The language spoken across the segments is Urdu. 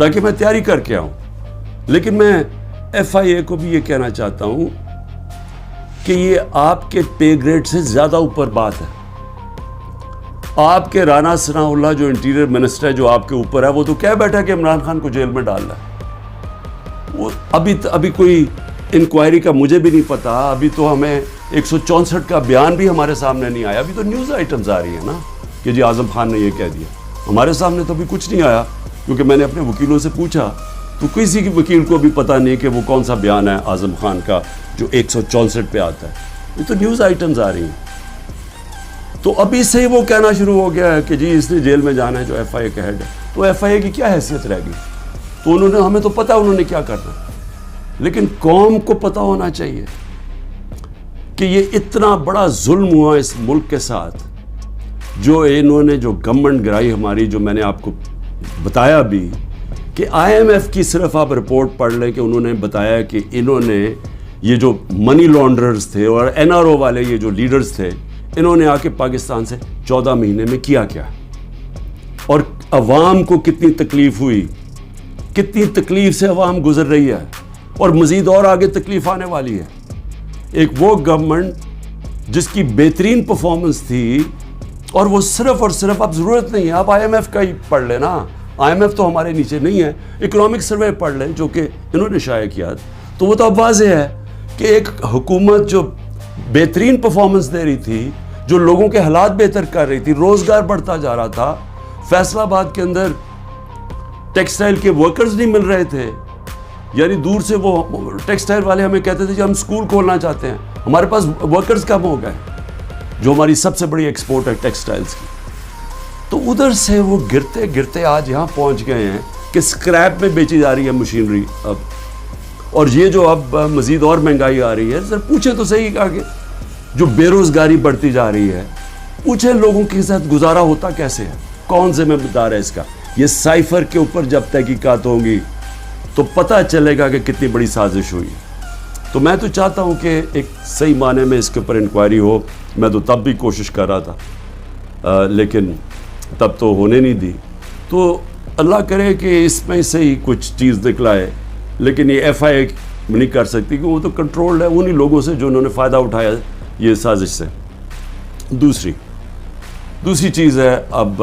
تاکہ میں تیاری کر کے آؤں. لیکن میں FIA کو بھی یہ کہنا چاہتا ہوں کہ یہ آپ کے پے گریڈ سے زیادہ اوپر بات ہے. آپ کے رانا ثناء اللہ جو انٹیریئر منسٹر ہے جو آپ کے اوپر ہے, وہ تو کہہ بیٹھا کہ عمران خان کو جیل میں ڈالنا ہے. وہ ابھی کوئی انکوائری کا مجھے بھی نہیں پتا. ابھی تو ہمیں 164 کا بیان بھی ہمارے سامنے نہیں آیا. ابھی تو نیوز آئٹمز آ رہی ہیں نا کہ جی اعظم خان نے یہ کہہ دیا. ہمارے سامنے تو ابھی کچھ نہیں آیا, کیونکہ میں نے اپنے وکیلوں سے پوچھا تو کسی کی وکیل کو بھی پتہ نہیں کہ وہ کون سا بیان ہے اعظم خان کا جو 164 پہ آتا ہے. یہ تو نیوز آئٹمز آ رہی ہیں. تو ابھی سے ہی وہ کہنا شروع ہو گیا ہے کہ جی اس نے جیل میں جانا ہے جو FIA کا ہیڈ ہے. تو FIA کی کیا حیثیت رہ گئی؟ تو ہمیں تو پتہ انہوں نے کیا کرنا, لیکن قوم کو پتہ ہونا چاہیے کہ یہ اتنا بڑا ظلم ہوا اس ملک کے ساتھ, جو انہوں نے جو گورنمنٹ گرائی ہماری, جو میں نے آپ کو بتایا بھی کہ IMF کی صرف آپ رپورٹ پڑھ لیں کہ انہوں نے بتایا کہ انہوں نے یہ جو منی لانڈررز تھے اور NRO والے یہ جو لیڈرز تھے, انہوں نے آ کے پاکستان سے 14 مہینے میں کیا اور عوام کو کتنی تکلیف ہوئی, کتنی تکلیف سے عوام گزر رہی ہے, اور مزید اور آگے تکلیف آنے والی ہے. ایک وہ گورنمنٹ جس کی بہترین پرفارمنس تھی, اور وہ صرف اور صرف, اب ضرورت نہیں ہے آپ IMF کا ہی پڑھ لیں نا, IMF تو ہمارے نیچے نہیں ہے, اکنامک سروے پڑھ لیں جو کہ انہوں نے شائع کیا, تو وہ تو اب واضح ہے کہ ایک حکومت جو بہترین پرفارمنس دے رہی تھی, جو لوگوں کے حالات بہتر کر رہی تھی, روزگار بڑھتا جا رہا تھا. فیصل آباد کے اندر ٹیکسٹائل کے ورکرز نہیں مل رہے تھے, یعنی دور سے وہ ٹیکسٹائل والے ہمیں کہتے تھے کہ ہم سکول کھولنا چاہتے ہیں, ہمارے پاس ورکرز کم ہو گئے, جو ہماری سب سے بڑی ایکسپورٹ ہے ٹیکسٹائلز کی. تو ادھر سے وہ گرتے گرتے آج یہاں پہنچ گئے ہیں کہ سکریپ میں بیچی جا رہی ہے مشینری اب, اور یہ جو اب مزید اور مہنگائی آ رہی ہے. سر پوچھیں تو صحیح آگے جو بے روزگاری بڑھتی جا رہی ہے, پوچھیں لوگوں کے ساتھ گزارا ہوتا کیسے ہے, کون ذمہ دار ہے اس کا. یہ سائفر کے اوپر جب تحقیقات ہوں گی تو پتہ چلے گا کہ کتنی بڑی سازش ہوئی. تو میں تو چاہتا ہوں کہ ایک صحیح معنی میں اس کے اوپر انکوائری ہو. میں تو تب بھی کوشش کر رہا تھا, لیکن تب تو ہونے نہیں دی. تو اللہ کرے کہ اس میں سے ہی کچھ چیز نکلائے, لیکن یہ FIA نہیں کر سکتی کہ وہ تو کنٹرولڈ ہے انہی لوگوں سے جو انہوں نے فائدہ اٹھایا یہ سازش سے. دوسری چیز ہے, اب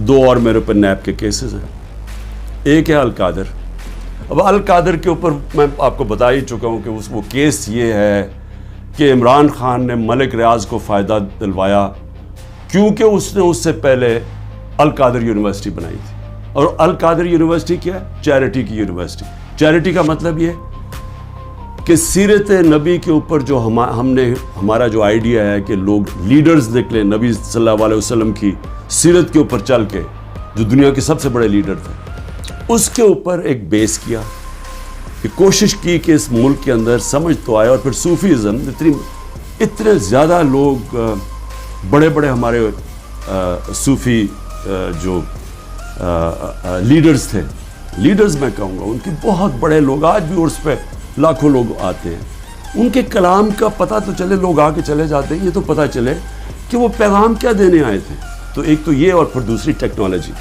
2 اور میرے اوپر نیب کے کیسز ہیں. ایک ہے القادر. اب القادر کے اوپر میں آپ کو بتا ہی چکا ہوں کہ وہ کیس یہ ہے کہ عمران خان نے ملک ریاض کو فائدہ دلوایا کیونکہ اس نے اس سے پہلے القادر یونیورسٹی بنائی تھی. اور القادر یونیورسٹی کیا ہے؟ چیریٹی کی یونیورسٹی. چیریٹی کا مطلب یہ کہ سیرت نبی کے اوپر جو ہمارا جو آئیڈیا ہے کہ لوگ لیڈرز نکلے نبی صلی اللہ علیہ وسلم کی سیرت کے اوپر چل کے, جو دنیا کے سب سے بڑے لیڈر تھے, اس کے اوپر ایک بیس کیا, کہ کوشش کی کہ اس ملک کے اندر سمجھ تو آئے. اور پھر صوفیزم, اتنے زیادہ لوگ بڑے بڑے ہمارے صوفی جو لیڈرز تھے, لیڈرز میں کہوں گا, ان کے بہت بڑے لوگ آج بھی عرس پہ لاکھوں لوگ آتے ہیں. ان کے کلام کا پتہ تو چلے, لوگ آ کے چلے جاتے ہیں, یہ تو پتہ چلے کہ وہ پیغام کیا دینے آئے تھے. تو ایک تو یہ, اور پھر دوسری ٹیکنالوجی.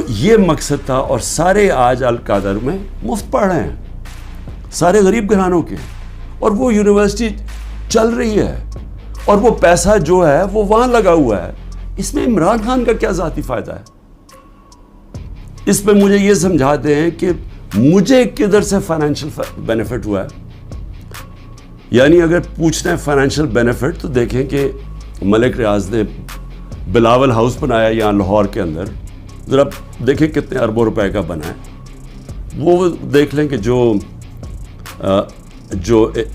یہ مقصد تھا. اور سارے آج القادر میں مفت پڑھ رہے ہیں, سارے غریب گھرانوں کے, اور وہ یونیورسٹی چل رہی ہے, اور وہ پیسہ جو ہے وہ وہاں لگا ہوا ہے. اس میں عمران خان کا کیا ذاتی فائدہ ہے؟ اس میں مجھے یہ سمجھا دیں کہ مجھے کدھر سے فائنینشیل بینیفٹ ہوا ہے. یعنی اگر پوچھنا ہے فائنینشیل بینیفٹ, تو دیکھیں کہ ملک ریاض نے بلاول ہاؤس بنایا یہاں لاہور کے اندر, ذرا دیکھیں کتنے اربوں روپے کا بنا ہے. وہ دیکھ لیں کہ جو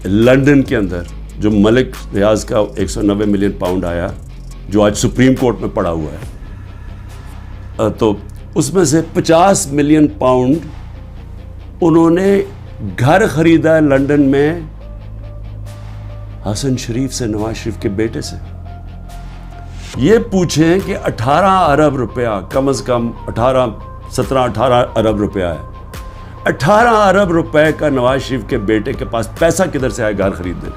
لنڈن کے اندر جو ملک ریاض کا 190 ملین پاؤنڈ آیا, جو آج سپریم کورٹ میں پڑا ہوا ہے, تو اس میں سے 50 ملین پاؤنڈ انہوں نے گھر خریدا ہے لنڈن میں حسن شریف سے, نواز شریف کے بیٹے سے. یہ پوچھیں کہ 18 ارب روپیہ, کم از کم 17-18 ارب روپیہ ہے. 18 ارب روپے کا نواز شریف کے بیٹے کے پاس پیسہ کدھر سے آیا گھر خریدنے؟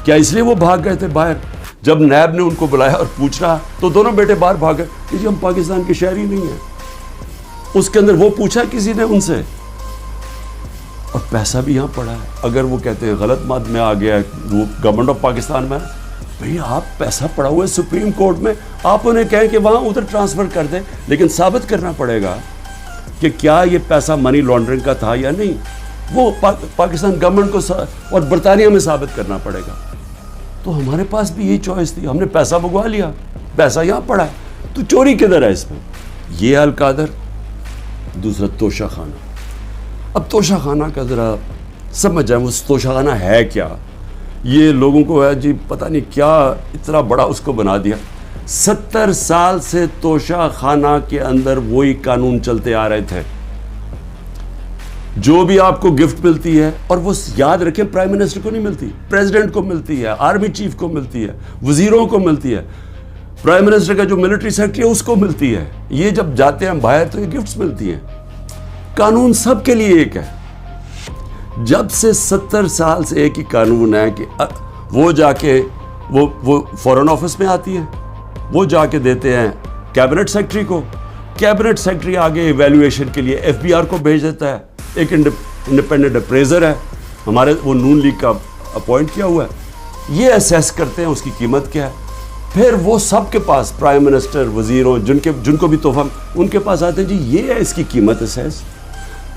کیا اس لیے وہ بھاگ گئے تھے باہر؟ جب نیب نے ان کو بلایا اور پوچھا تو دونوں بیٹے باہر بھاگ گئے کہ جی ہم پاکستان کے شہری نہیں ہیں. اس کے اندر وہ پوچھا کسی نے ان سے؟ اور پیسہ بھی یہاں پڑا ہے. اگر وہ کہتے ہیں غلط مد میں آ گیا وہ گورنمنٹ آف پاکستان میں، بھئی آپ پیسہ پڑا ہوا ہے سپریم کورٹ میں، آپ انہیں کہیں کہ وہاں ادھر ٹرانسفر کر دیں، لیکن ثابت کرنا پڑے گا کہ کیا یہ پیسہ منی لانڈرنگ کا تھا یا نہیں. وہ پاکستان گورنمنٹ کو اور برطانیہ میں ثابت کرنا پڑے گا. تو ہمارے پاس بھی یہی چوائس تھی، ہم نے پیسہ بگوا لیا، پیسہ یہاں پڑا ہے، تو چوری کدھر ہے اس میں؟ یہ القادر. دوسرا توشہ خانہ. اب توشہ خانہ کا ذرا سمجھ جائیں وہ توشہ خانہ ہے کیا. یہ لوگوں کو ہے جی پتہ نہیں کیا اتنا بڑا اس کو بنا دیا. 70 سال سے توشہ خانہ کے اندر وہی قانون چلتے آ رہے تھے. جو بھی آپ کو گفٹ ملتی ہے، اور وہ یاد رکھیں پرائم منسٹر کو نہیں ملتی، پریزیڈنٹ کو ملتی ہے، آرمی چیف کو ملتی ہے، وزیروں کو ملتی ہے، پرائم منسٹر کا جو ملٹری سیکرٹری ہے اس کو ملتی ہے. یہ جب جاتے ہیں باہر تو یہ گفٹس ملتی ہیں. قانون سب کے لیے ایک ہے. جب سے 70 سال سے ایک ہی قانون ہے کہ وہ جا کے وہ فورن آفس میں آتی ہیں، وہ جا کے دیتے ہیں کیبنٹ سیکرٹری کو، کیبنٹ سیکرٹری آگے ایویلویشن کے لیے ایف بی آر کو بھیج دیتا ہے. ایک انڈیپینڈنٹ اپریزر ہے ہمارے، وہ نون لیگ کا اپوائنٹ کیا ہوا ہے، یہ اسیس کرتے ہیں اس کی قیمت کیا ہے. پھر وہ سب کے پاس پرائم منسٹر، وزیروں، جن کو بھی تحفہ ان کے پاس آتے ہیں جی یہ ہے اس کی قیمت اسیس.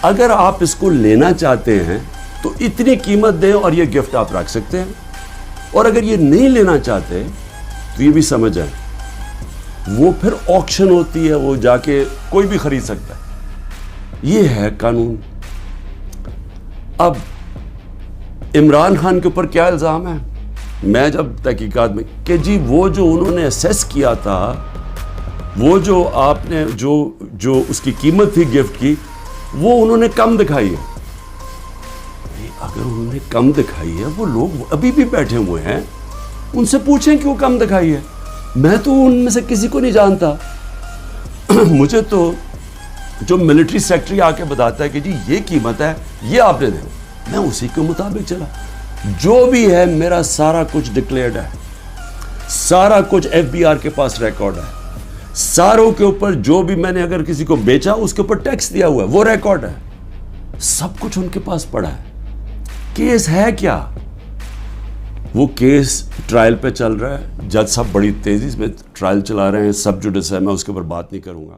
اگر آپ اس کو لینا چاہتے ہیں تو اتنی قیمت دیں اور یہ گفٹ آپ رکھ سکتے ہیں. اور اگر یہ نہیں لینا چاہتے تو یہ بھی سمجھ آئے وہ پھر آکشن ہوتی ہے، وہ جا کے کوئی بھی خرید سکتا ہے. یہ ہے قانون. اب عمران خان کے اوپر کیا الزام ہے؟ میں جب تحقیقات میں کہ جی وہ جو انہوں نے اسیس کیا تھا، وہ جو آپ نے جو اس کی قیمت تھی گفٹ کی، وہ انہوں نے کم دکھائی ہے. اگر انہوں نے کم دکھائی ہے، وہ لوگ ابھی بھی بیٹھے ہوئے ہیں، ان سے پوچھیں کیوں کم دکھائی ہے. میں تو ان میں سے کسی کو نہیں جانتا. مجھے تو جو ملٹری سیکرٹری آ کے بتاتا ہے کہ جی یہ قیمت ہے، یہ آپ نے دے، میں اسی کے مطابق چلا. جو بھی ہے میرا سارا کچھ ڈکلیئرڈ ہے، سارا کچھ ایف بی آر کے پاس ریکارڈ ہے. ساروں کے اوپر جو بھی میں نے اگر کسی کو بیچا اس کے اوپر ٹیکس دیا ہوا ہے وہ ریکارڈ ہے. سب کچھ ان کے پاس پڑا ہے. کیس ہے کیا؟ وہ کیس ٹرائل پہ چل رہا ہے. جج صاحب بڑی تیزی میں ٹرائل چلا رہے ہیں. سب جوڈس ہے، میں اس کے اوپر بات نہیں کروں گا.